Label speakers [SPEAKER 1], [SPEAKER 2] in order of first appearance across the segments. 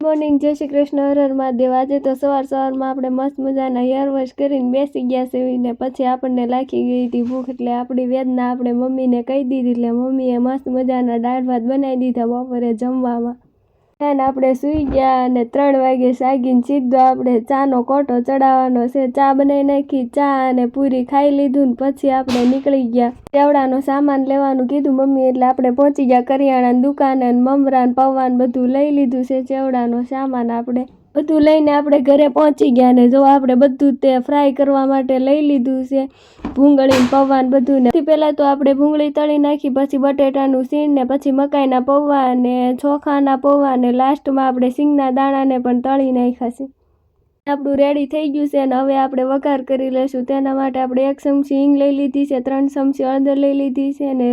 [SPEAKER 1] Morning, જય શ્રી કૃષ્ણ, હર હર મહાદેવ। આજે તો સવારમાં આપણે મસ્ત મજાના હેર વોશ કરીને બેસી ગયા સેવીને પછી આપણને લાગી ગઈ હતી ભૂખ, એટલે આપણી વેદના આપણે મમ્મીને કહી દીધી, એટલે મમ્મીએ મસ્ત મજાના દાળ ભાત બનાવી દીધા બપોરે જમવામાં। અને આપણે સૂઈ ગયા અને 3 વાગે જાગીને સીધો આપણે ચાનો કોટો ચડાવવાનો છે। ચા બનાવી નાખી, ચા અને પૂરી ખાઈ લીધું ને પછી આપણે નીકળી ગયા ચેવડાનો સામાન લેવાનું કીધું મમ્મી, એટલે આપણે પહોંચી ગયા કરિયાણાની દુકાને અને મમરા ને પૌવા ને બધું લઈ લીધું છે। ચેવડાનો સામાન આપણે બધું લઈને આપણે ઘરે પહોંચી ગયા ને જો આપણે બધું તે ફ્રાય કરવા માટે લઈ લીધું છે, ભૂંગળી ને પૌવા ને બધું ને પહેલાં તો આપણે ભૂંગળી તળી નાખી, પછી બટેટાનું સીણ ને પછી મકાઈના પૌવા ને ચોખાના પૌવા ને લાસ્ટમાં આપણે સિંગના દાણાને પણ તળી નાખ્યા છે। આપણું રેડી થઈ ગયું છે અને હવે આપણે વઘાર કરી લઈશું। તેના માટે આપણે 1 ચમચી હિંગ લઈ લીધી છે, 3 ચમચી હળદર લઈ લીધી છે અને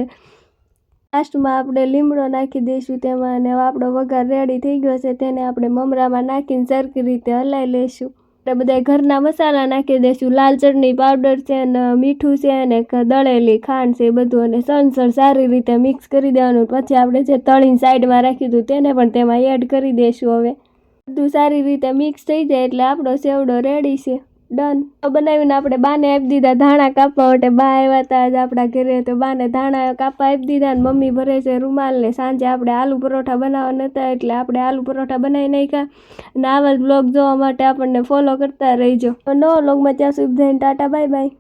[SPEAKER 1] લાસ્ટમાં આપણે લીમડો નાખી દઈશું તેમાં, અને આપણો વઘાર રેડી થઈ ગયો છે। તેને આપણે મમરામાં નાખીને સરખી રીતે હલાવી લઈશું। આપણે બધા ઘરના મસાલા નાખી દઈશું, લાલ ચટણી પાવડર છે અને મીઠું છે અને દળેલી ખાંડ છે બધું, અને સણસણ સારી રીતે મિક્સ કરી દેવાનું। પછી આપણે જે તળીને સાઈડમાં રાખ્યું હતું તેને પણ તેમાં એડ કરી દઈશું। હવે બધું સારી રીતે મિક્સ થઈ જાય એટલે આપણો સેવડો રેડી છે, ડન। બનાવીને આપણે બાને આપી દીધા ધાણા કાપવા માટે। બા આવ્યા હતા આજ આપણા ઘરે, તો બાને ધાણા કાપવા આપી દીધા ને મમ્મી ભરે છે રૂમાલ ને સાંજે આપણે આલુ પરોઠા બનાવવાના હતા એટલે આપણે આલુ પરોઠા બનાવી નાખ્યા। અને આવા જ બ્લોગ જોવા માટે આપણને ફોલો કરતા રહેજો। તો નવા બ્લોગમાં ત્યાં સુધી ટાટા બાય બાય।